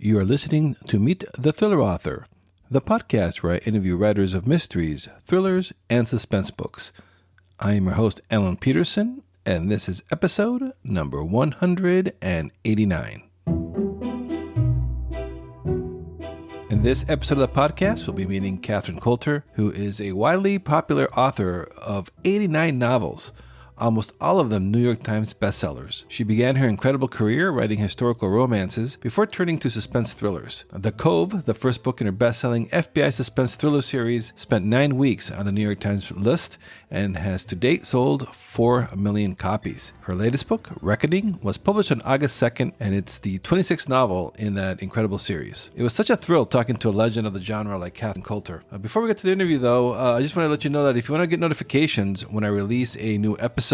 You are listening to Meet the Thriller Author, the podcast where I interview writers of mysteries, thrillers, and suspense books. I am your host, Alan Peterson, and this is episode number 189. In this episode of the podcast, we'll be meeting Catherine Coulter, who is a widely popular author of 89 novels, almost all of them New York Times bestsellers. She began her incredible career writing historical romances before turning to suspense thrillers. The Cove, the first book in her best-selling FBI suspense thriller series, spent 9 weeks on the New York Times list and has to date sold 4 million copies. Her latest book, Reckoning, was published on August 2nd, and it's the 26th novel in that incredible series. It was such a thrill talking to a legend of the genre like Catherine Coulter. Before we get to the interview, though, I just want to let you know that if you want to get notifications when I release a new episode,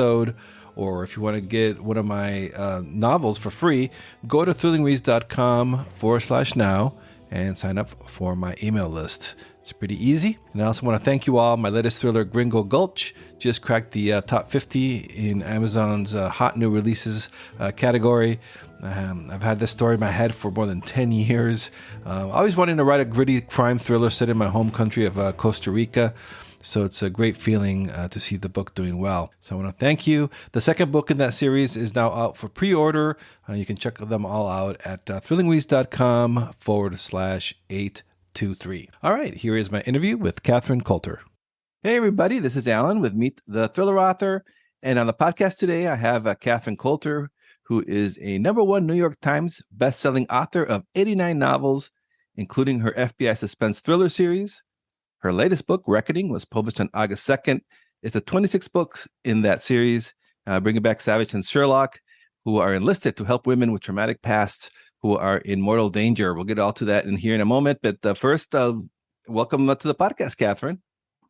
or if you want to get one of my novels for free, go to thrillingreads.com/now and sign up for my email list. It's pretty easy. And I also want to thank you all. My latest thriller, Gringo Gulch, just cracked the top 50 in Amazon's hot new releases category. I've had this story in my head for more than 10 years. Always wanting to write a gritty crime thriller set in my home country of Costa Rica. So it's a great feeling to see the book doing well. So I want to thank you. The second book in that series is now out for pre-order. You can check them all out at thrillingreads.com/823. All right, here is my interview with Catherine Coulter. Hey, everybody. This is Alan with Meet the Thriller Author. And on the podcast today, I have Catherine Coulter, who is a #1 New York Times bestselling author of 89 novels, including her FBI suspense thriller series. Her latest book, Reckoning, was published on August 2nd. It's the 26th books in that series, bringing back Savage and Sherlock, who are enlisted to help women with traumatic pasts who are in mortal danger. We'll get all to that in here in a moment. But first, welcome to the podcast, Catherine.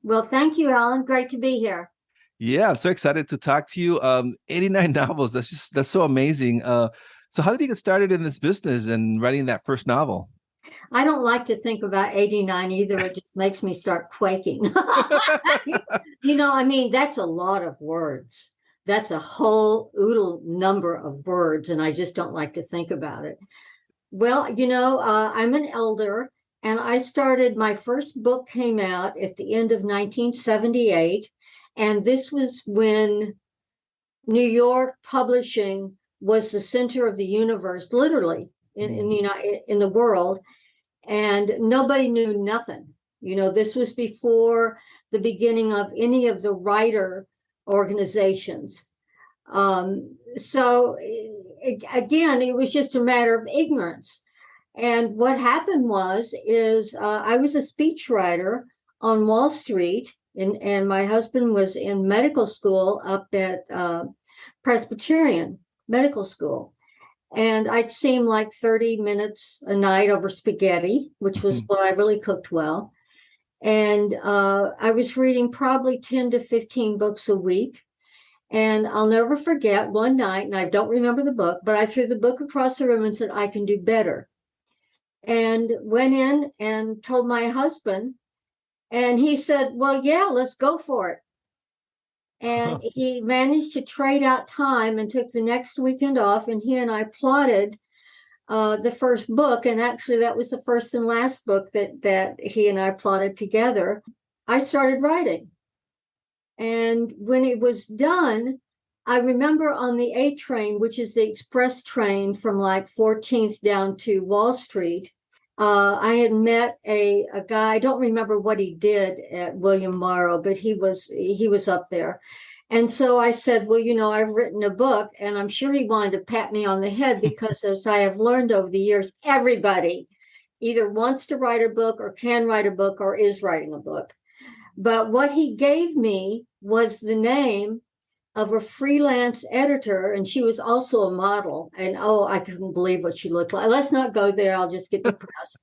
Well, thank you, Alan. Great to be here. Yeah, I'm so excited to talk to you. 89 novels. That's so amazing. So how did you get started in this business and writing that first novel? I don't like to think about 89 either. It just makes me start quaking. That's a lot of words. That's a whole oodle number of words, and I just don't like to think about it. Well, I'm an elder, and I started, my first book came out at the end of 1978, and this was when New York publishing was the center of the universe, literally, in the world, and nobody knew nothing. This was before the beginning of any of the writer organizations. So again, it was just a matter of ignorance. And what happened is I was a speechwriter on Wall Street, and my husband was in medical school up at Presbyterian Medical School. And I'd seem like 30 minutes a night over spaghetti, which was what I really cooked well. And I was reading probably 10 to 15 books a week. And I'll never forget one night, and I don't remember the book, but I threw the book across the room and said, I can do better. And went in and told my husband, and he said, well, yeah, let's go for it. And he managed to trade out time and took the next weekend off. And he and I plotted the first book. And actually, that was the first and last book that he and I plotted together. I started writing. And when it was done, I remember on the A train, which is the express train from like 14th down to Wall Street, I had met a guy. I don't remember what he did at William Morrow, but he was up there. And so I said, well, I've written a book, and I'm sure he wanted to pat me on the head because, as I have learned over the years, everybody either wants to write a book or can write a book or is writing a book. But what he gave me was the name of a freelance editor, and she was also a model. And I couldn't believe what she looked like. Let's not go there. I'll just get depressed.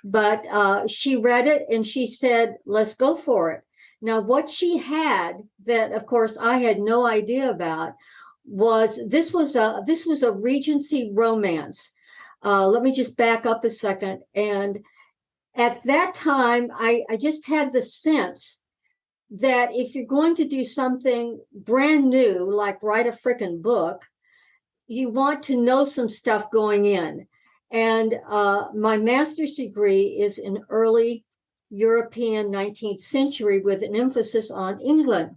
But she read it and she said, let's go for it. Now, what she had that, of course, I had no idea about was this was a Regency romance. Let me just back up a second. And at that time, I just had the sense that if you're going to do something brand new, like write a frickin' book, you want to know some stuff going in. And my master's degree is in early European 19th century with an emphasis on England.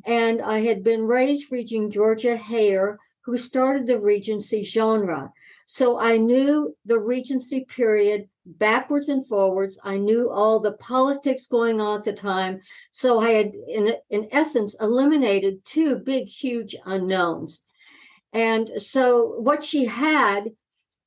And I had been raised reading Georgia Hare, who started the Regency genre. So I knew the Regency period backwards and forwards. I knew all the politics going on at the time. So I had, in essence, eliminated two big, huge unknowns. And so what she had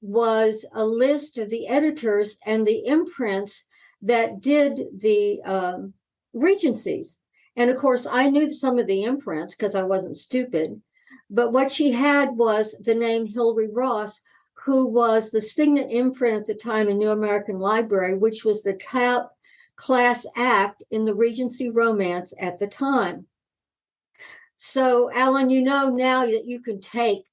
was a list of the editors and the imprints that did the Regencies. And of course, I knew some of the imprints because I wasn't stupid. But what she had was the name Hilary Ross, who was the signet imprint at the time in New American Library, which was the class act in the Regency romance at the time. So, Alan, you know now that you can take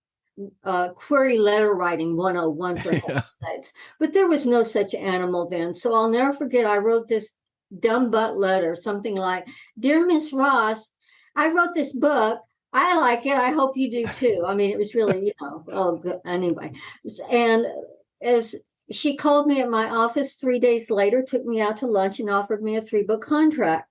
query letter writing 101 for heaven's sakes. But there was no such animal then. So I'll never forget, I wrote this dumb butt letter, something like, Dear Miss Ross, I wrote this book. I like it. I hope you do too. I mean, it was really, anyway. And as she called me at my office 3 days later, took me out to lunch and offered me a 3-book contract.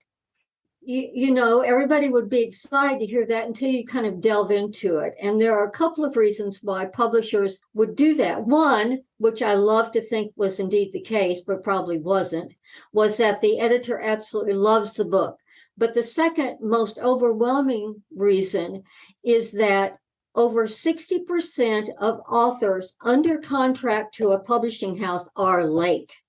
You know, everybody would be excited to hear that until you kind of delve into it. And there are a couple of reasons why publishers would do that. One, which I love to think was indeed the case, but probably wasn't, was that the editor absolutely loves the book. But the second most overwhelming reason is that over 60% of authors under contract to a publishing house are late.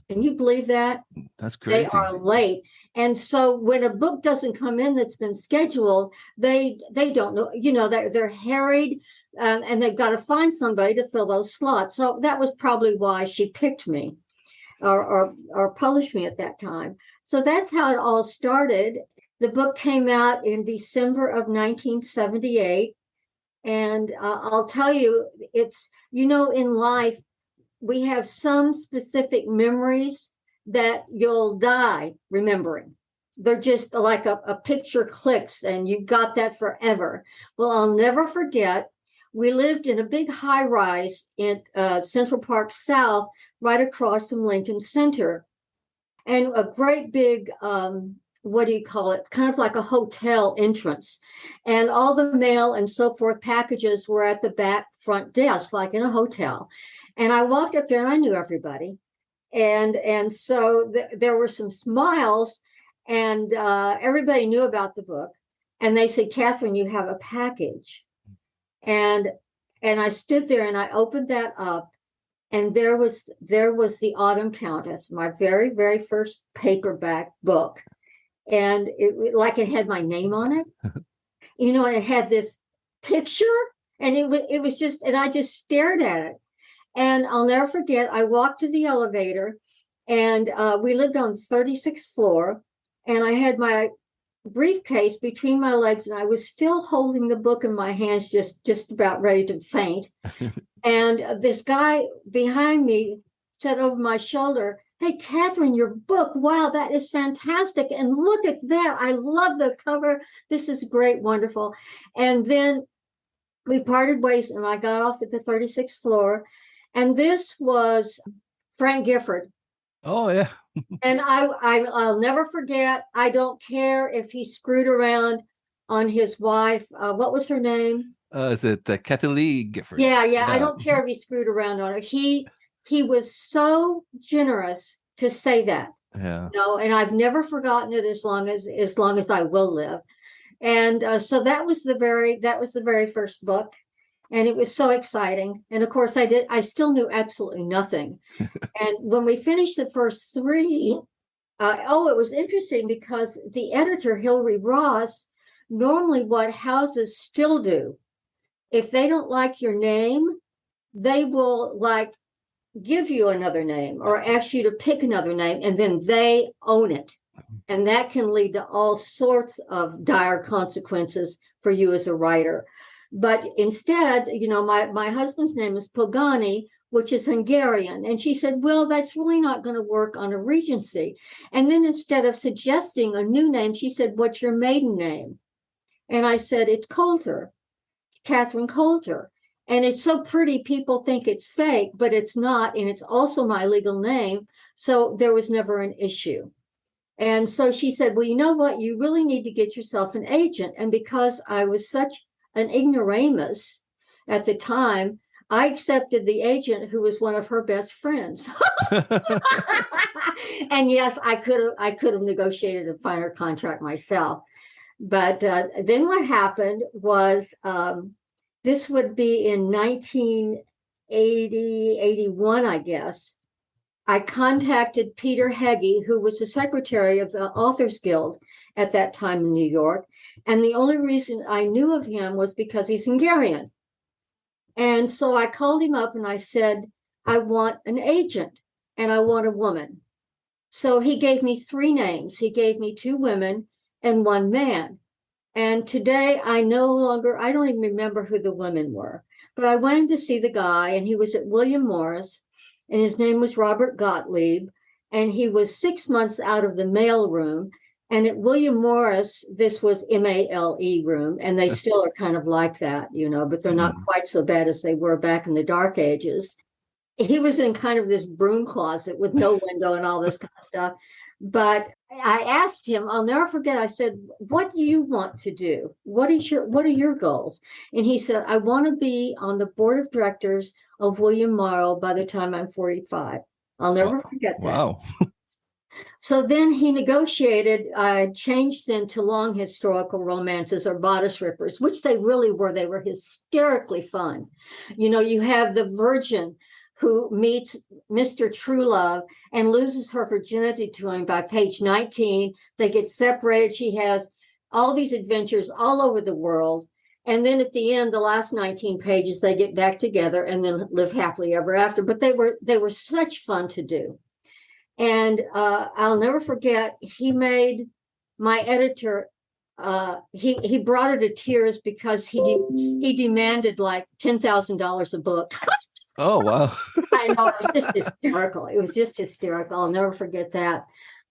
Can you believe that? That's crazy. They are late. And so when a book doesn't come in that's been scheduled, they don't know, you know, they're harried and they've got to find somebody to fill those slots. So that was probably why she picked me or published me at that time. So that's how it all started. The book came out in December of 1978. And I'll tell you, it's, you know, in life, we have some specific memories that you'll die remembering. They're just like a picture clicks and you got that forever. Well, I'll never forget, we lived in a big high rise in Central Park South, right across from Lincoln Center. And a great big, what do you call it? Kind of like a hotel entrance. And all the mail and so forth packages were at the back front desk, like in a hotel. And I walked up there and I knew everybody. And so there were some smiles and everybody knew about the book. And they said, Catherine, you have a package. And I stood there and I opened that up. And there was the Autumn Countess, my very, very first paperback book. And it had my name on it. You know, and it had this picture and it was just, and I just stared at it. And I'll never forget, I walked to the elevator and we lived on the 36th floor and I had my briefcase between my legs and I was still holding the book in my hands, just about ready to faint. And this guy behind me said over my shoulder, Hey, Catherine, your book. Wow, that is fantastic. And look at that. I love the cover. This is great, wonderful. And then we parted ways and I got off at the 36th floor. And this was Frank Gifford. Oh, yeah. And I'll never forget. I don't care if he screwed around on his wife. What was her name? Is it Kathy Lee Gifford? Yeah. I don't care if he screwed around on her. He was so generous to say that. Yeah. No, and I've never forgotten it as long as I will live. And so that was the very first book. And it was so exciting. And of course, I still knew absolutely nothing. And when we finished the first three, it was interesting because the editor, Hilary Ross, normally what houses still do, if they don't like your name, they will give you another name or ask you to pick another name, and then they own it. And that can lead to all sorts of dire consequences for you as a writer. But instead, you know, my husband's name is Pogani, which is Hungarian. And she said, well, that's really not going to work on a Regency. And then instead of suggesting a new name, she said, what's your maiden name? And I said, it's Coulter, Catherine Coulter. And it's so pretty, people think it's fake, but it's not. And it's also my legal name. So there was never an issue. And so she said, well, you know what? You really need to get yourself an agent. And because I was such an ignoramus at the time, I accepted the agent who was one of her best friends. And yes, I could have negotiated a finer contract myself. But then what happened was this would be in 1980, 81, I guess. I contacted Peter Heggie, who was the secretary of the Authors Guild at that time in New York. And the only reason I knew of him was because he's Hungarian. And so I called him up and I said, I want an agent and I want a woman. So he gave me 3 names. He gave me 2 women and 1 man. And today I don't even remember who the women were, but I went to see the guy and he was at William Morris and his name was Robert Gottlieb. And he was 6 months out of the mail room. And at William Morris, this was MALE room, and they still are kind of like that, but they're not quite so bad as they were back in the dark ages. He was in kind of this broom closet with no window and all this kind of stuff. But I asked him, I'll never forget, I said, what do you want to do? What are your goals? And he said, I want to be on the board of directors of William Morrow by the time I'm 45. I'll never forget that. Wow. So then he negotiated, changed then to long historical romances or bodice rippers, which they really were. They were hysterically fun. You have the virgin who meets Mr. Truelove and loses her virginity to him by page 19. They get separated. She has all these adventures all over the world. And then at the end, the last 19 pages, they get back together and then live happily ever after. But they were such fun to do. And I'll never forget, he made my editor, he brought her to tears because he demanded like $10,000 a book. Oh, wow. I know, it was just hysterical. It was just hysterical. I'll never forget that.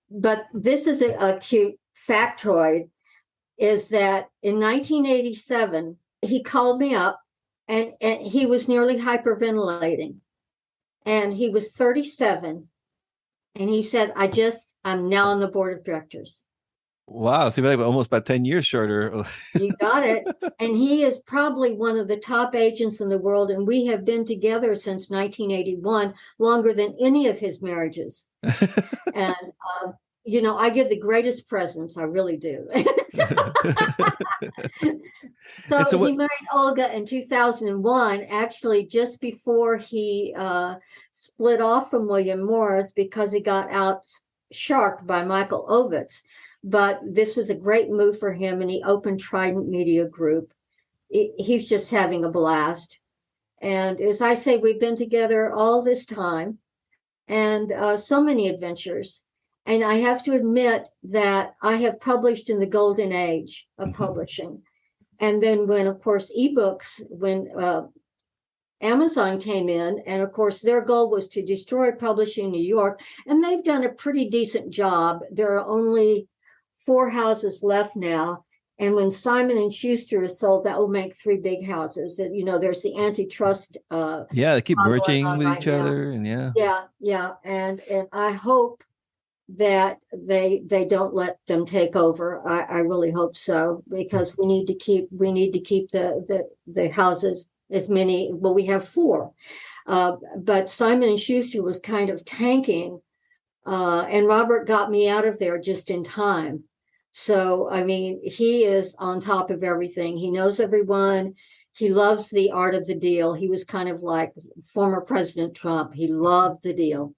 But this is a cute factoid, is that in 1987, he called me up and he was nearly hyperventilating. And he was 37. And he said, I'm now on the board of directors. Wow. So you're like almost about 10 years shorter. You got it. And he is probably one of the top agents in the world. And we have been together since 1981, longer than any of his marriages. And, I give the greatest presents. I really do. So he married Olga in 2001, actually just before he split off from William Morris because he got out sharked by Michael Ovitz. But this was a great move for him, and he opened Trident Media Group. He's just having a blast. And as I say, we've been together all this time and so many adventures. And I have to admit that I have published in the golden age of publishing. And then when, of course, ebooks, when Amazon came in, and of course, their goal was to destroy publishing in New York, and they've done a pretty decent job. There are only 4 houses left now. And when Simon & Schuster is sold, that will make 3 big houses. That there's the antitrust. They keep merging with each other, and yeah. And I hope that they don't let them take over. I really hope so, because we need to keep the houses as many. Well, we have 4, but Simon & Schuster was kind of tanking, and Robert got me out of there just in time. So, I mean, he is on top of everything. He knows everyone. He loves the art of the deal. He was kind of like former President Trump. He loved the deal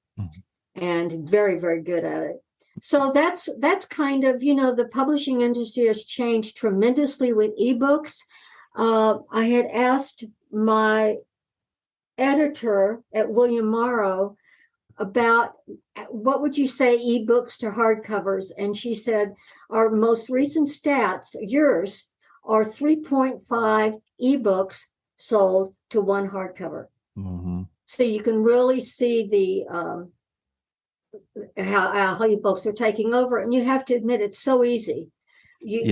and very, very good at it. So that's kind of, the publishing industry has changed tremendously with ebooks. I had asked my editor at William Morrow about what would you say ebooks to hardcovers, and she said our most recent stats, yours, are 3.5 ebooks sold to 1 hardcover. So you can really see the how ebooks are taking over, and you have to admit it's so easy. You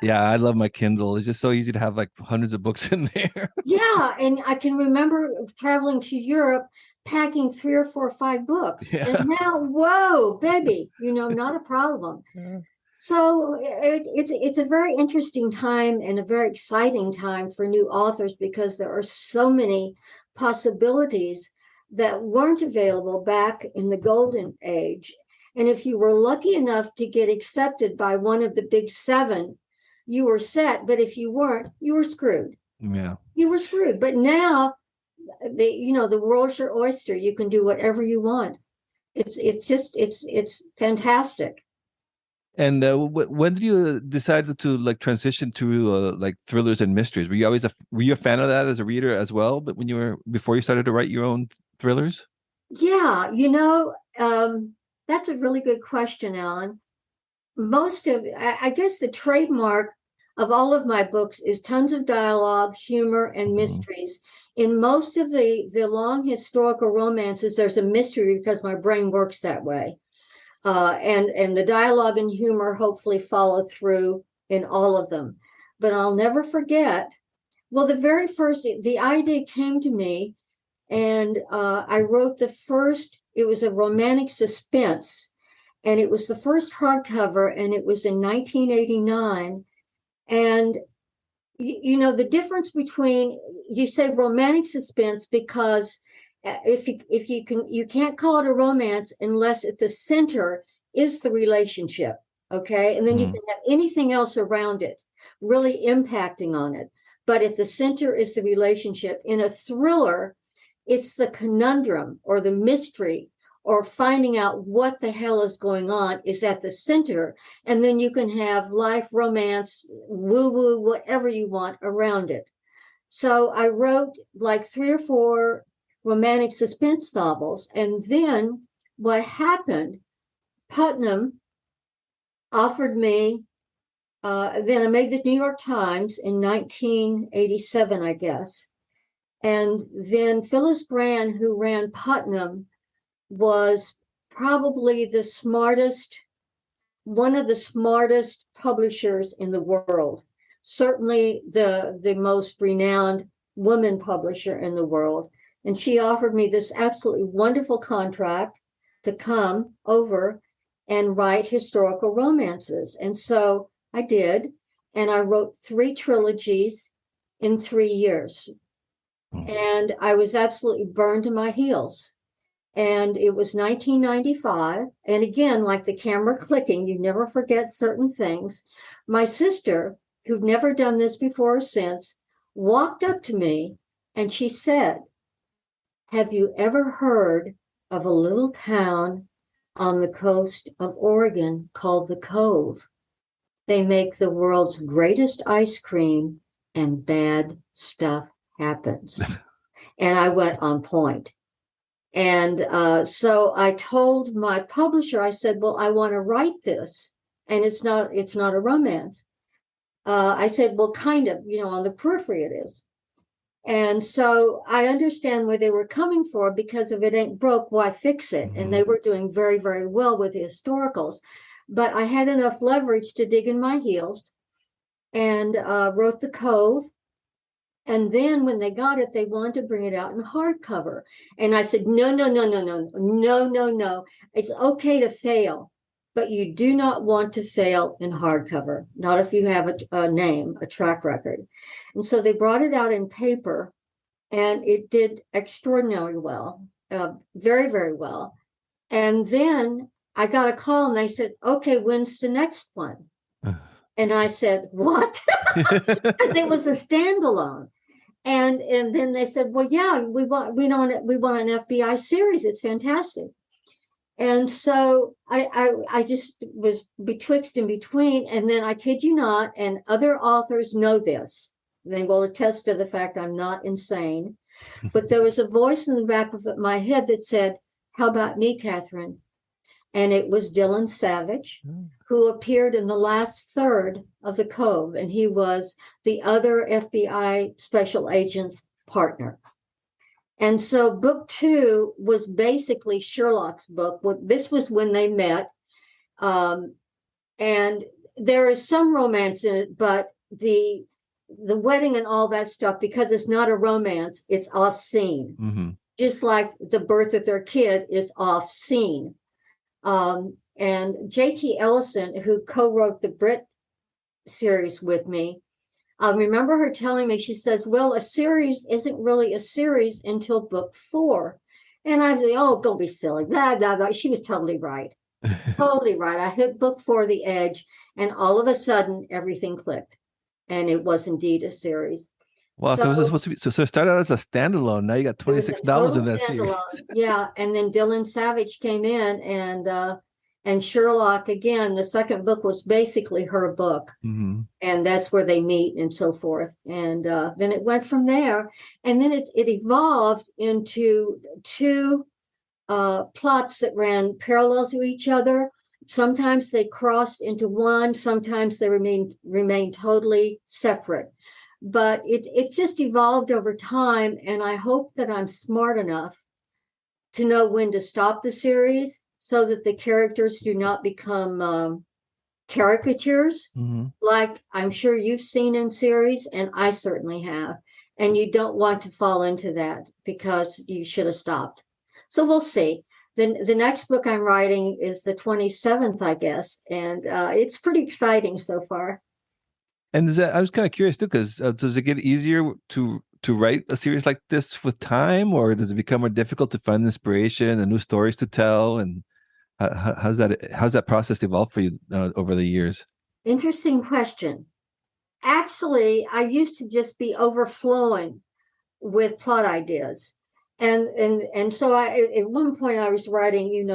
Yeah, I love my Kindle. It's just so easy to have like hundreds of books in there. Yeah, and I can remember traveling to Europe, packing 3 or 4 or 5 books. And Yeah. now, whoa, baby, not a problem. So it's a very interesting time and a very exciting time for new authors because there are so many possibilities that weren't available back in the golden age. And if you were lucky enough to get accepted by one of the big seven, you were set. But if you weren't, you were screwed. Yeah. You were screwed. But now the world's your oyster. You can do whatever you want. It's fantastic. And when did you decide to like transition to like thrillers and mysteries? Were you a fan of that as a reader as well? But before you started to write your own thrillers? Yeah, that's a really good question, Alan. I guess the trademark of all of my books is tons of dialogue, humor, and Mhm. mysteries. In most of the long historical romances, there's a mystery because my brain works that way. And the dialogue and humor hopefully follow through in all of them. But I'll never forget. Well, the idea came to me, and I wrote the first. It was a romantic suspense, and it was the first hardcover, and it was in 1989. And the difference between, you say romantic suspense because if you can't call it a romance unless at the center is the relationship, okay, and then you Mhm. can have anything else around it really impacting on it, but if the center is the relationship. In a thriller, it's the conundrum or the mystery or finding out what the hell is going on is at the center. And then you can have life, romance, woo woo, whatever you want around it. So I wrote like 3 or 4 romantic suspense novels. And then what happened, Putnam offered me, then I made the New York Times in 1987, I guess. And then Phyllis Brand, who ran Putnam, was probably one of the smartest publishers in the world. Certainly the most renowned woman publisher in the world. And she offered me this absolutely wonderful contract to come over and write historical romances. And so I did. And I wrote 3 trilogies in 3 years. And I was absolutely burned to my heels. And it was 1995. And again, like the camera clicking, you never forget certain things. My sister, who'd never done this before or since, walked up to me and she said, "Have you ever heard of a little town on the coast of Oregon called the Cove? They make the world's greatest ice cream and bad stuff happens." And I went on point. And so I told my publisher, I said, "Well, I want to write this, and it's not a romance." I said, "Well, kind of, on the periphery it is." And so I understand where they were coming for, because if it ain't broke, why fix it? And Mhm. they were doing very, very well with the historicals. But I had enough leverage to dig in my heels and wrote The Cove. And then when they got it, they wanted to bring it out in hardcover. And I said, "No, no, no, no, no, no, no, no. It's okay to fail, but you do not want to fail in hardcover, not if you have a name, a track record." And so they brought it out in paper, and it did extraordinarily well, very, very well. And then I got a call and they said, "Okay, when's the next one?" And I said, "What?" Because it was a standalone. And then they said, "Well, yeah, we want an FBI series. It's fantastic." And so I just was betwixt and between. And then, I kid you not, and other authors know this, they will attest to the fact I'm not insane, but there was a voice in the back of my head that said, "How about me, Catherine?" And it was Dylan Savage, who appeared in the last third of The Cove, and he was the other FBI special agent's partner. And so book 2 was basically Sherlock's book. This was when they met. And there is some romance in it, but the wedding and all that stuff, because it's not a romance, it's off scene. Mm-hmm. Just like the birth of their kid is off scene. And J.T. Ellison, who co-wrote the Brit series with me, I remember her telling me, she says, well, a series isn't really a series until book 4. And I was like, oh, don't be silly, blah, blah, blah. She was totally right. Totally right. I hit book 4, The Edge, and all of a sudden everything clicked. And it was indeed a series. Wow, so this is supposed to be so it started out as a standalone. Now you got It was a 26 novels total in that series. standalone. Yeah. And then Dylan Savage came in, and Sherlock again, the second book was basically her book. Mm-hmm. And that's where they meet and so forth. And then it went from there. And then it evolved into 2 plots that ran parallel to each other. Sometimes they crossed into one, sometimes they remained totally separate. But it just evolved over time, and I hope that I'm smart enough to know when to stop the series so that the characters do not become caricatures, Mm-hmm. like I'm sure you've seen in series, and I certainly have. And you don't want to fall into that, because you should have stopped. So we'll see. Then the next book I'm writing is the 27th, I guess, and it's pretty exciting so far. And I was kind of curious too, because does it get easier to write a series like this with time, or does it become more difficult to find inspiration and new stories to tell? And how's that process evolved for you over the years? Interesting question. Actually, I used to just be overflowing with plot ideas. And so I, at one point I was writing,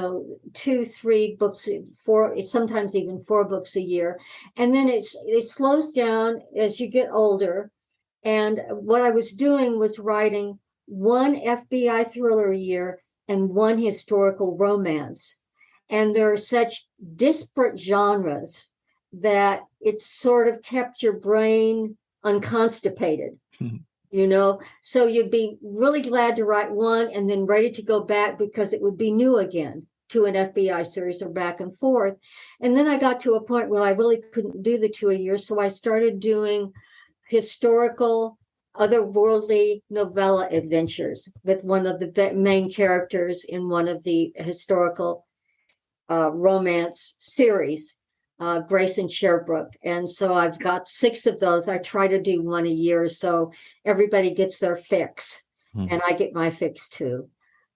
2, 3 books, 4, sometimes even 4 books a year. And then it slows down as you get older. And what I was doing was writing 1 FBI thriller a year and 1 historical romance. And there are such disparate genres that it sort of kept your brain unconstipated. So you'd be really glad to write one and then ready to go back because it would be new again to an FBI series, or back and forth. And then I got to a point where I really couldn't do the 2 a year. So I started doing historical, otherworldly novella adventures with one of the main characters in one of the historical romance series, Grace and Sherbrooke. And so I've got 6 of those. I try to do 1 a year, so everybody gets their fix, and I get my fix too.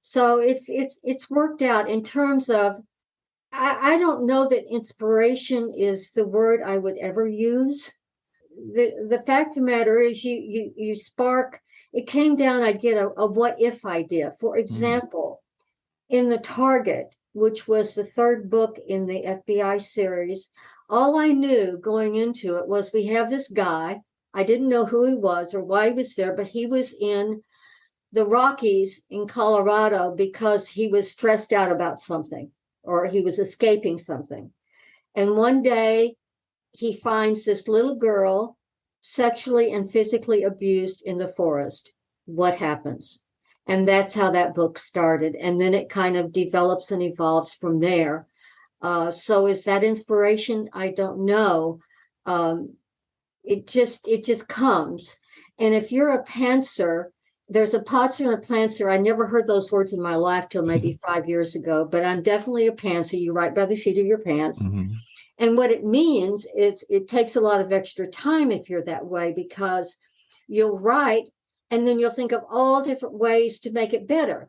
So it's worked out in terms of, I don't know that inspiration is the word I would ever use. The fact of the matter is, you spark. It came down, I'd get a what if idea. For example, in The Target, which was the 3rd book in the FBI series, all I knew going into it was we have this guy. I didn't know who he was or why he was there, but he was in the Rockies in Colorado because he was stressed out about something, or he was escaping something. And one day he finds this little girl sexually and physically abused in the forest. What happens? And that's how that book started. And then it kind of develops and evolves from there. So is that inspiration? I don't know. It just comes. And if you're a pantser, there's a potser and a pantser. I never heard those words in my life till maybe 5 years ago, but I'm definitely a pantser. You write by the seat of your pants. Mm-hmm. And what it means is it takes a lot of extra time if you're that way, because you'll write and then you'll think of all different ways to make it better.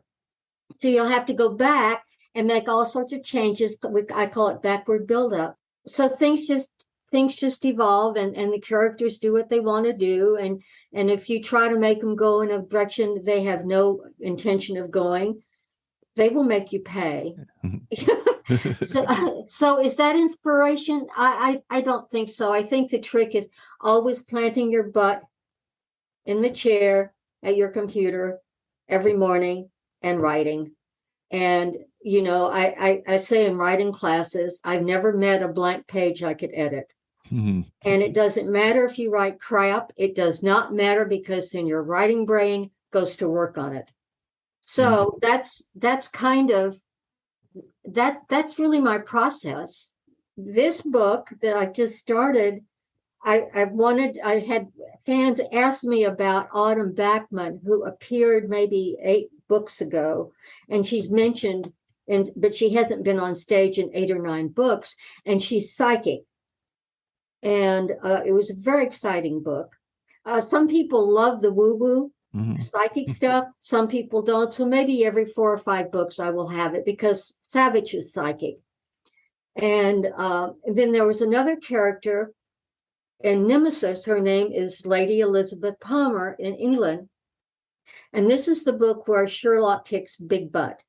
So you'll have to go back and make all sorts of changes. I call it backward buildup. So things just evolve, and the characters do what they want to do. And if you try to make them go in a direction they have no intention of going, they will make you pay. So is that inspiration? I don't think so. I think the trick is always planting your butt in the chair at your computer every morning and writing. And, I say in writing classes, I've never met a blank page I could edit. Mm-hmm. And it doesn't matter if you write crap. It does not matter, because then your writing brain goes to work on it. So that's kind of, that's really my process. this book that I just started, I had fans ask me about Autumn Backman, who appeared maybe 8 books ago, and she's mentioned, but she hasn't been on stage in 8 or 9 books, and she's psychic. And it was a very exciting book. Some people love the woo-woo psychic stuff. Some people don't. So maybe every 4 or 5 books I will have it, because Savage is psychic. And then there was another character in Nemesis. Her name is Lady Elizabeth Palmer in England. And this is the book where Sherlock kicks big butt.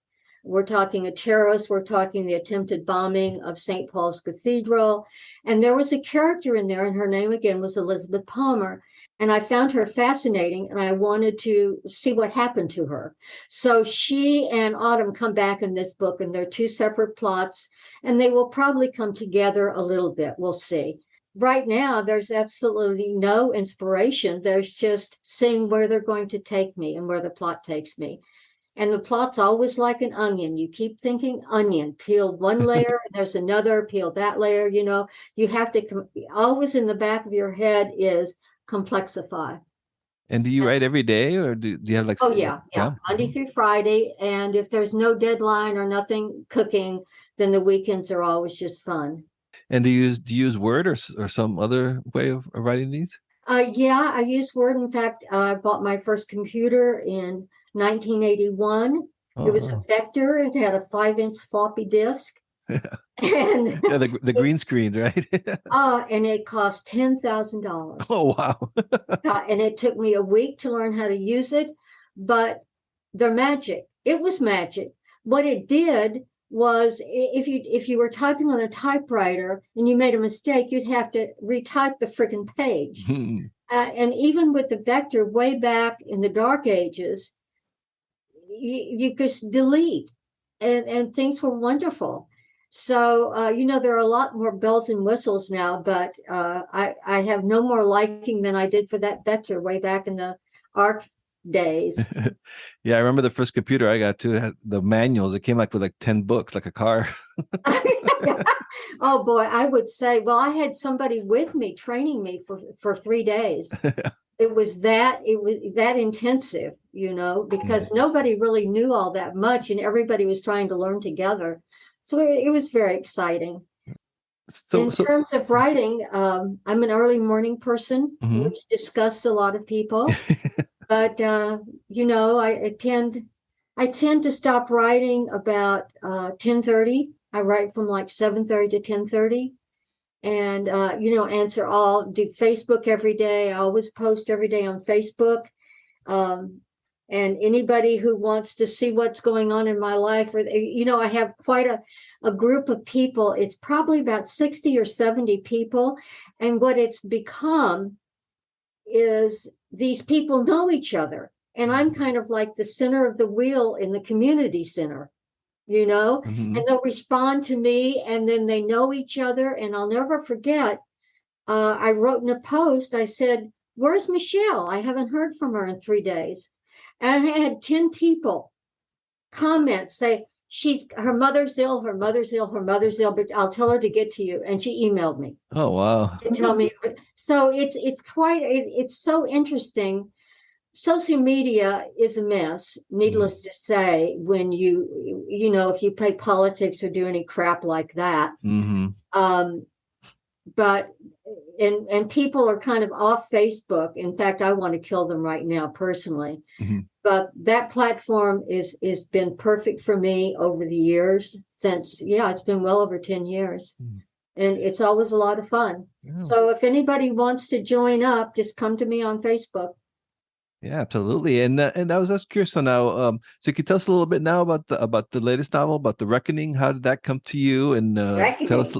We're talking a terrorist. We're talking the attempted bombing of St. Paul's Cathedral. And there was a character in there, and her name again was Elizabeth Palmer. And I found her fascinating, and I wanted to see what happened to her. So she and Autumn come back in this book, and they're 2 separate plots, and they will probably come together a little bit. We'll see. Right now, there's absolutely no inspiration. There's just seeing where they're going to take me and where the plot takes me. And the plot's always like an onion. You keep thinking onion, peel one layer, there's another, peel that layer. You have to always in the back of your head is complexify. And do you write every day, or do you have like? Oh, yeah. Monday through Friday. And if there's no deadline or nothing cooking, then the weekends are always just fun. And do you use Word or some other way of writing these? Yeah, I use Word. In fact, I bought my first computer in 1981. It was a Vector. It had a 5-inch floppy disk. And yeah, the green screens, right? And it cost $10,000. Oh, wow. And it took me a week to learn how to use it, but they're magic. It was magic. What it did was, if you were typing on a typewriter and you made a mistake, you'd have to retype the freaking page. And even with the Vector way back in the dark ages, you just delete, and things were wonderful. So, there are a lot more bells and whistles now, but I have no more liking than I did for that Vector way back in the ARC days. Yeah, I remember the first computer I got too. It had the manuals. It came with like 10 books, like a car. Oh boy, I would say, well, I had somebody with me training me for 3 days. It was that intensive, because nobody really knew all that much, and everybody was trying to learn together. So it was very exciting. In terms of writing, I'm an early morning person, which disgusts a lot of people. But I tend to stop writing about 10:30. I write from like 7:30 to 10:30, and do Facebook every day. I always post every day on Facebook. And anybody who wants to see what's going on in my life, or I have quite a group of people. It's probably about 60 or 70 people, and what it's become is these people know each other, and I'm kind of like the center of the wheel in the community center, and they'll respond to me, and then they know each other. And I'll never forget, I wrote in a post, I said, "Where's Michelle? I haven't heard from her in 3 days." And I had 10 people comment, say, her mother's ill, but I'll tell her to get to you. And she emailed me. Oh, wow. To tell me. So it's so interesting. Social media is a mess, needless to say, when if you play politics or do any crap like that. But and people are kind of off Facebook. In fact, I want to kill them right now personally. But that platform is been perfect for me over the years, since it's been well over 10 years. And it's always a lot of fun. So if anybody wants to join up, just come to me on Facebook. Yeah, absolutely. And I was just curious. So now, so could you tell us a little bit now about the latest novel, about The Reckoning? How did that come to you? And tell us,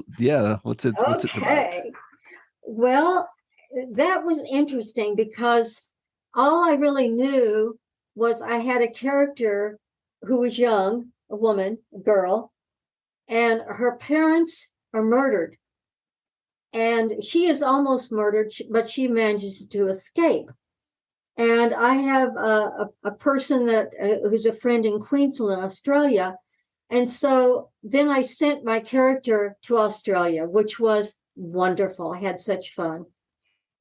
what's it about? Well, that was interesting, because all I really knew was I had a character who was young, a woman, a girl, and her parents are murdered. And she is almost murdered, but she manages to escape. And I have a person that who's a friend in Queensland, Australia, And so then I sent my character to Australia, which was wonderful. I had such fun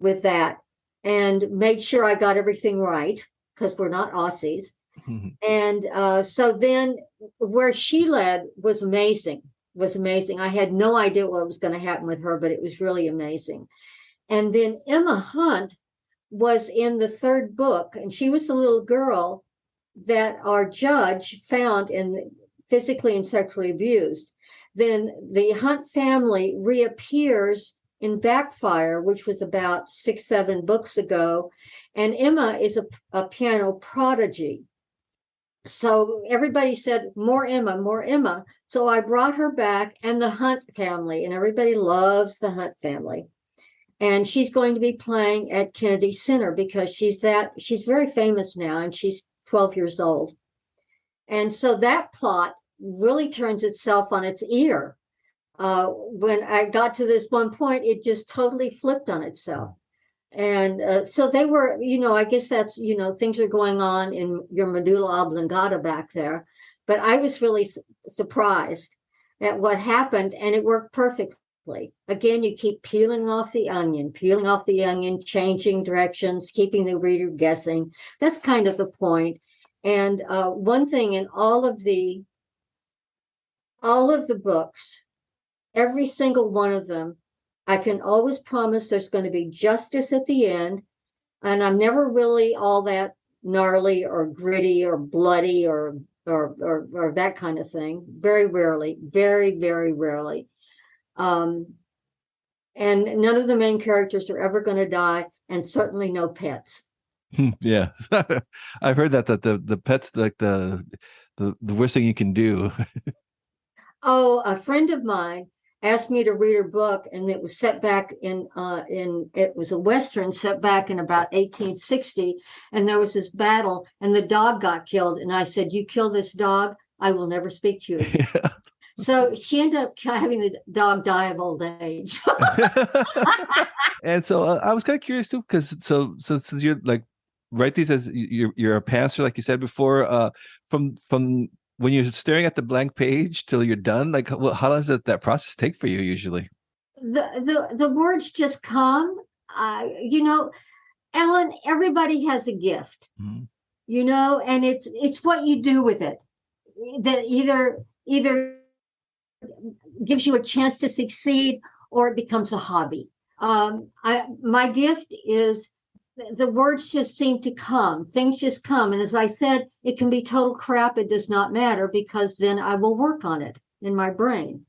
with that and made sure I got everything right because we're not Aussies. And so then where she led was amazing, was amazing. I had no idea what was going to happen with her, but it was really amazing. And then Emma Hunt was in the third book, and she was a little girl that our judge found and physically and sexually abused. Then the Hunt family reappears in Backfire, which was about 6-7 books ago, and Emma is a piano prodigy. So everybody said, more Emma, more Emma. So I brought her back, and the Hunt family, and everybody loves the Hunt family. And she's going to be playing at Kennedy Center because she's very famous now, and she's 12 years old. And so that plot really turns itself on its ear. When I got to this one point, it just totally flipped on itself. And so they were, I guess that's, things are going on in your medulla oblongata back there. But I was really surprised at what happened, and it worked perfectly. Again, you keep peeling off the onion, changing directions, keeping the reader guessing. That's kind of the point. And one thing in all of the books, every single one of them, I can always promise there's going to be justice at the end. And I'm never really all that gnarly or gritty or bloody or that kind of thing. Very rarely, very, very rarely. And none of the main characters are ever going to die, and certainly no pets. Yeah. I've heard that the pets, like the worst thing you can do. Oh, a friend of mine asked me to read her book, and it was set back in it was a Western set back in about 1860, and there was this battle, and the dog got killed. And I said, "You kill this dog, I will never speak to you again." Yeah. So she ended up having the dog die of old age. And so I was kind of curious too, because since you're like write these as you're a pantser, like you said before, from when you're staring at the blank page till you're done, like how long does that process take for you usually? The words just come. Ellen, everybody has a gift, and it's what you do with it that either gives you a chance to succeed or it becomes a hobby. My gift is the words just seem to come. Things just come. And as I said, it can be total crap. It does not matter, because then I will work on it in my brain.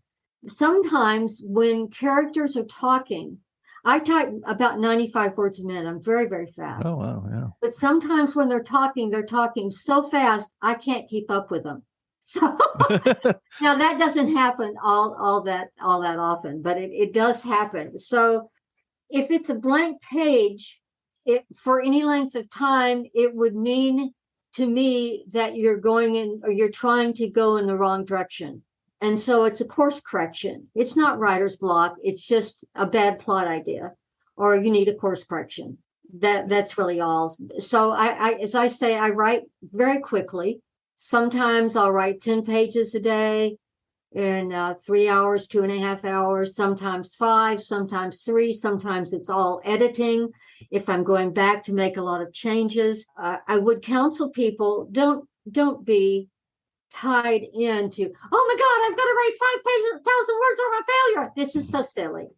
Sometimes when characters are talking, I type about 95 words a minute. I'm very, very fast. Oh, wow. Yeah. But sometimes when they're talking so fast, I can't keep up with them. So now that doesn't happen all that often, but it does happen. So if it's a blank page, for any length of time, it would mean to me that you're going in, or you're trying to go in the wrong direction. And so it's a course correction. It's not writer's block. It's just a bad plot idea, or you need a course correction. That's really all. So I as I say, I write very quickly. Sometimes I'll write 10 pages a day in 3 hours, 2.5 hours, sometimes 5, sometimes 3, sometimes it's all editing. If I'm going back to make a lot of changes, I would counsel people, don't be tied into, oh my God, I've got to write 5,000 words or I'm a failure. This is so silly.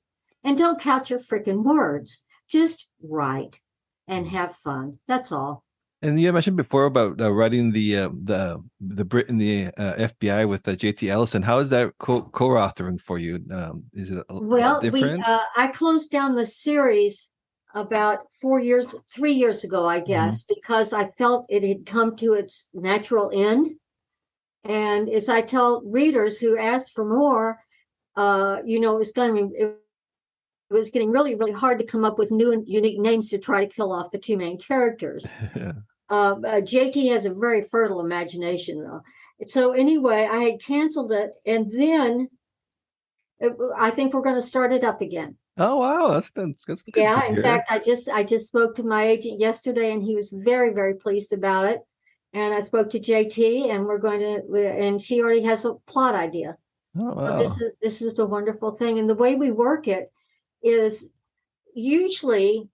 And don't count your freaking words. Just write and have fun. That's all. And you mentioned before about writing the Brit in the FBI with J.T. Ellison. How is that co-authoring for you? Is it different? I closed down the series about 3 years ago, I guess, because I felt it had come to its natural end. And as I tell readers who ask for more, it was getting really, really hard to come up with new and unique names to try to kill off the two main characters. JT has a very fertile imagination, though. So anyway, I had canceled it, and then I think we're going to start it up again. Oh wow, that's good. Yeah, in fact, I just spoke to my agent yesterday, and he was very, very pleased about it. And I spoke to JT, and and she already has a plot idea. Oh, So wow. this is the wonderful thing. And the way we work it is usually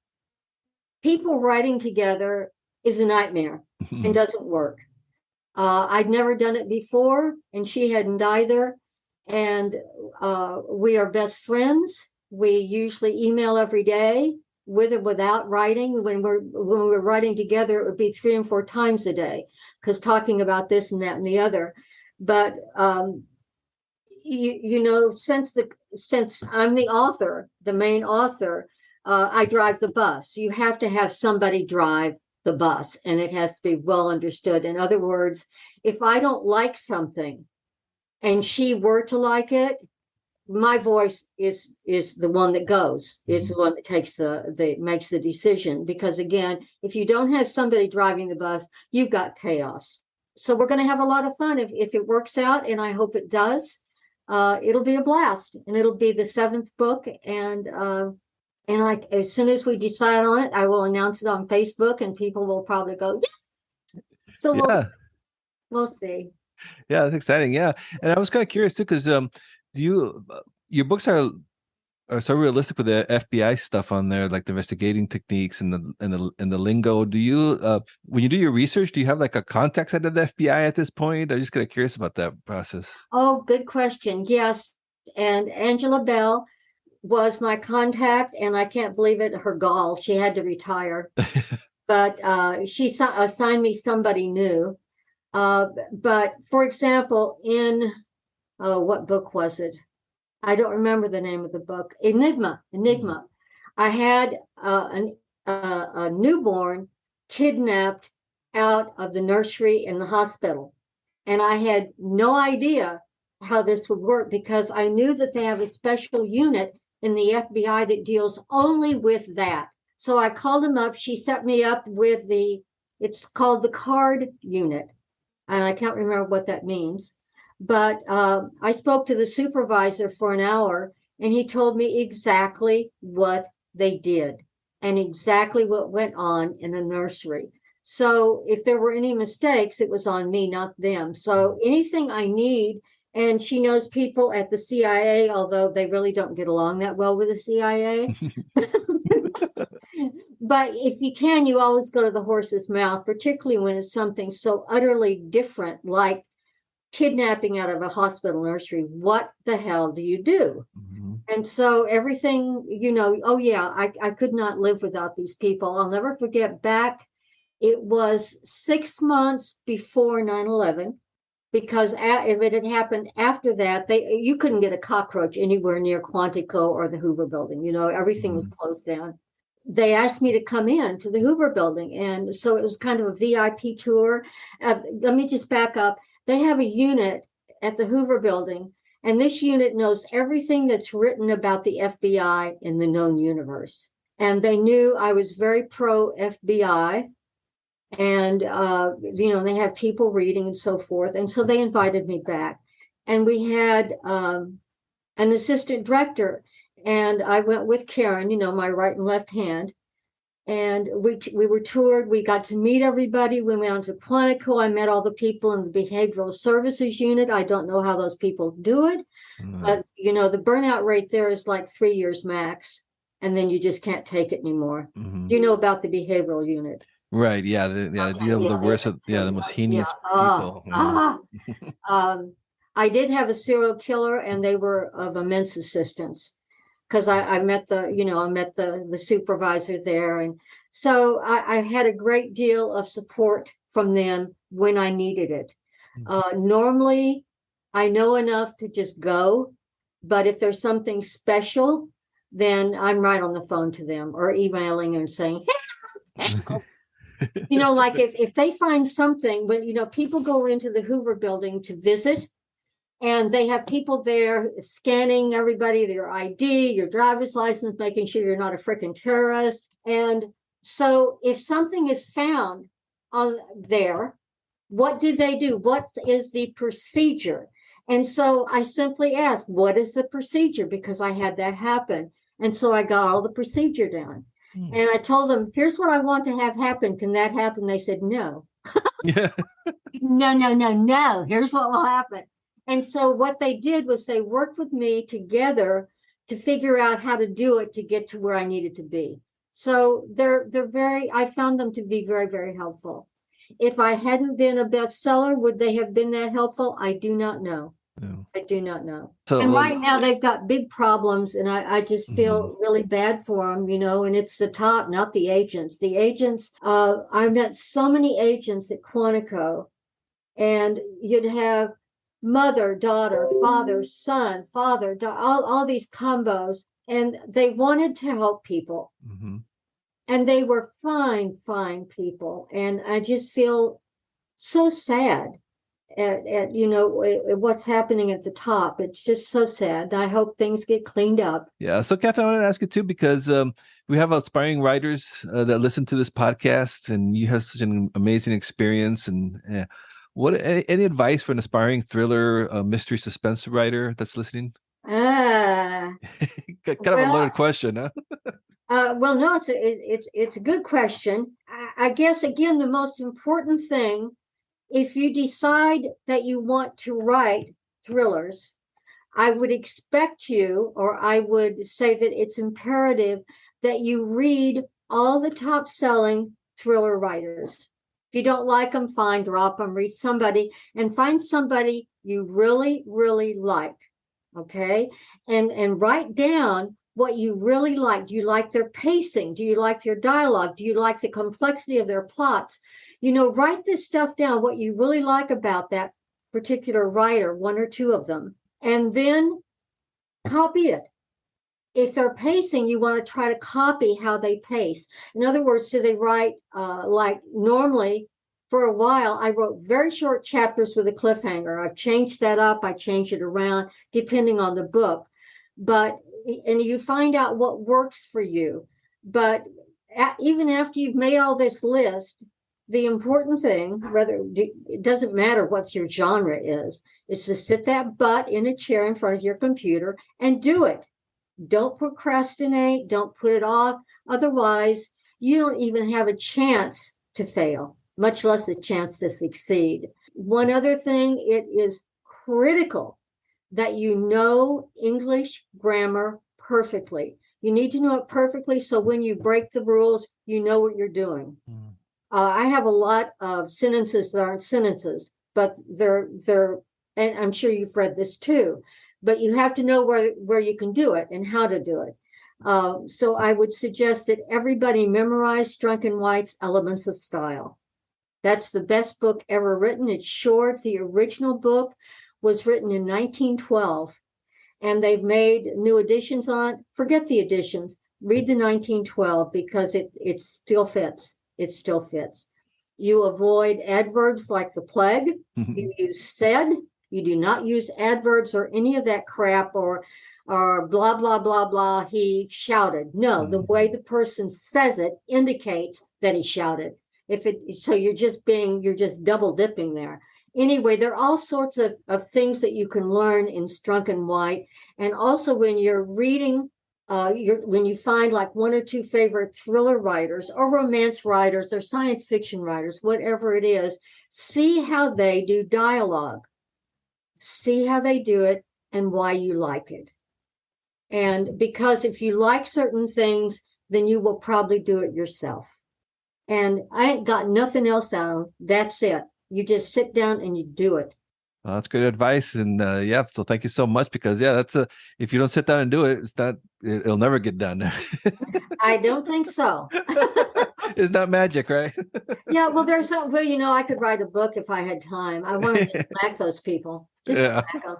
people writing together is a nightmare and doesn't work. I'd never done it before, and she hadn't either. And we are best friends. We usually email every day, with or without writing. When we're writing together, it would be 3 and 4 times a day, because talking about this and that and the other. But you know, since I'm the author, the main author, I drive the bus. You have to have somebody drive the bus, and it has to be well understood. In other words, if I don't like something and she were to like it, my voice is the one that goes. It's the one that takes makes the decision. Because again, if you don't have somebody driving the bus, you've got chaos. So we're going to have a lot of fun if it works out, and I hope it does. It'll be a blast, and it'll be the 7th book. And as soon as we decide on it, I will announce it on Facebook, and people will probably go, yeah. So Yeah. we'll see. Yeah, that's exciting. Yeah. And I was kind of curious too, because your books are so realistic with the FBI stuff on there, like the investigating techniques and the lingo. Do you when you do your research, do you have like a contact side of the FBI at this point? I'm just kind of curious about that process. Oh, good question. Yes. And Angela Bell was my contact, and I can't believe it, her gall. She had to retire. But she assigned me somebody new. But for example, in what book was it? I don't remember the name of the book. Enigma. I had a newborn kidnapped out of the nursery in the hospital, and I had no idea how this would work, because I knew that they have a special unit in the FBI that deals only with that. So I called him up. She set me up with it's called the card unit, and I can't remember what that means. But I spoke to the supervisor for an hour, and he told me exactly what they did and exactly what went on in the nursery. So if there were any mistakes, it was on me, not them. So anything I need, and she knows people at the CIA, although they really don't get along that well with the CIA. But if you can, you always go to the horse's mouth, particularly when it's something so utterly different, like kidnapping out of a hospital nursery. What the hell do you do? And so everything, you know, oh yeah, I could not live without these people. I'll never forget back, it was 6 months before 9/11, because if it had happened after that, you couldn't get a cockroach anywhere near Quantico or the Hoover Building. You know, everything was closed down. They asked me to come in to the Hoover Building, and so it was kind of a VIP tour. Let me just back up. They have a unit at the Hoover Building, and this unit knows everything that's written about the FBI in the known universe. And they knew I was very pro FBI, and you know, they have people reading and so forth. And so they invited me back, and we had an assistant director, and I went with Karen, you know, my right and left hand. And we were toured. We got to meet everybody. We went on to Quantico. I met all the people in the behavioral services unit. I don't know how those people do it, but you know, the burnout rate there is like 3 years max, and then you just can't take it anymore. Do you know about the behavioral unit? Right. Yeah. They deal with the worst of, the most heinous people. I did have a serial killer, and they were of immense assistance, because I met the supervisor there. And so I had a great deal of support from them when I needed it. Normally, I know enough to just go, but if there's something special, then I'm right on the phone to them or emailing and saying, help. You know, like if they find something, when, you know, people go into the Hoover Building to visit, and they have people there scanning everybody, their ID, your driver's license, making sure you're not a freaking terrorist. And so if something is found on there, what do they do? What is the procedure? And so I simply asked, what is the procedure? Because I had that happen. And so I got all the procedure down. And I told them, here's what I want to have happen. Can that happen? They said, no. Yeah. No, no, no, no. Here's what will happen. And so what they did was they worked with me together to figure out how to do it to get to where I needed to be. So they're very, I found them to be very, very helpful. If I hadn't been a bestseller, would they have been that helpful? I do not know. No. I do not know. So, And right now they've got big problems, and I just feel really bad for them, and it's the top, not the agents. The agents, I met so many agents at Quantico, and you'd have mother, daughter, father, son, father, all these combos, and they wanted to help people. And they were fine, fine people. And I just feel so sad at what's happening at the top. It's just so sad. I hope things get cleaned up. Yeah. So, Catherine, I want to ask you too, because we have aspiring writers that listen to this podcast, and you have such an amazing experience. And any advice for an aspiring thriller, mystery, suspense writer that's listening? Kind of a loaded question, huh? Well, no, it's a good question. I guess again, the most important thing, if you decide that you want to write thrillers, I would expect you, or I would say that it's imperative that you read all the top-selling thriller writers. If you don't like them, fine, drop them, read somebody, and find somebody you really, really like, okay? And write down what you really like. Do you like their pacing? Do you like their dialogue? Do you like the complexity of their plots? Write this stuff down, what you really like about that particular writer, one or two of them, and then copy it. If they're pacing, you want to try to copy how they pace. In other words, do they write like normally? For a while, I wrote very short chapters with a cliffhanger. I've changed that up. I change it around depending on the book. And you find out what works for you. But even after you've made all this list, the important thing, it doesn't matter what your genre is to sit that butt in a chair in front of your computer and do it. Don't procrastinate. Don't put it off. Otherwise, you don't even have a chance to fail, much less a chance to succeed. One other thing, it is critical that you know English grammar perfectly. You need to know it perfectly so when you break the rules, you know what you're doing. I have a lot of sentences that aren't sentences, but they're, and I'm sure you've read this too, but you have to know where you can do it and how to do it. So I would suggest that everybody memorize Strunk & White's Elements of Style. That's the best book ever written. It's short. The original book was written in 1912, and they've made new editions on it. Forget the editions. Read the 1912 because it still fits. It still fits. You avoid adverbs like the plague. You use said. You do not use adverbs or any of that crap or blah, blah, blah, blah. He shouted. No, the way the person says it indicates that he shouted. So you're just double dipping there. Anyway, there are all sorts of things that you can learn in Strunk & White. And also when you're reading, when you find like one or two favorite thriller writers or romance writers or science fiction writers, whatever it is, see how they do dialogue. See how they do it and why you like it. And because if you like certain things, then you will probably do it yourself. And I ain't got nothing else on. That's it. You just sit down and you do it. Well, that's great advice. And so thank you so much, because if you don't sit down and do it, it'll never get done. I don't think so. It's not magic, right? Yeah, well, I could write a book if I had time. I want to smack those people. Just smack them.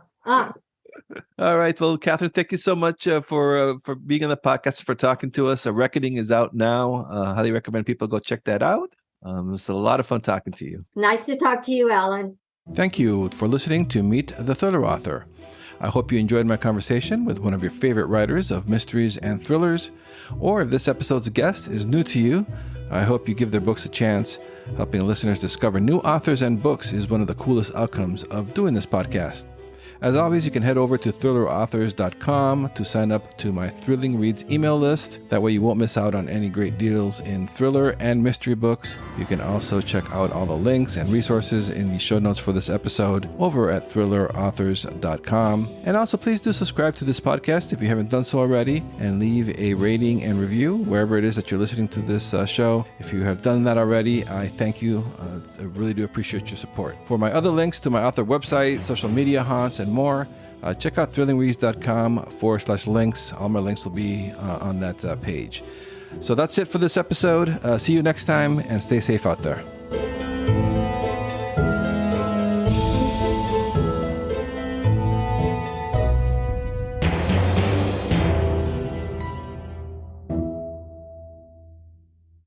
All right. Well, Catherine, thank you so much for being on the podcast, for talking to us. A Reckoning is out now. Highly recommend people go check that out. It was a lot of fun talking to you. Nice to talk to you, Alan. Thank you for listening to Meet the Thriller Author. I hope you enjoyed my conversation with one of your favorite writers of mysteries and thrillers. Or if this episode's guest is new to you, I hope you give their books a chance. Helping listeners discover new authors and books is one of the coolest outcomes of doing this podcast. As always, you can head over to thrillerauthors.com to sign up to my Thrilling Reads email list. That way you won't miss out on any great deals in thriller and mystery books. You can also check out all the links and resources in the show notes for this episode over at thrillerauthors.com. And also, please do subscribe to this podcast if you haven't done so already, and leave a rating and review wherever it is that you're listening to this show. If you have done that already, I thank you. I really do appreciate your support. For my other links to my author website, social media haunts, and more, check out thrillingreads.com/links. All my links will be on that page. So that's it for this episode. See you next time, and stay safe out there.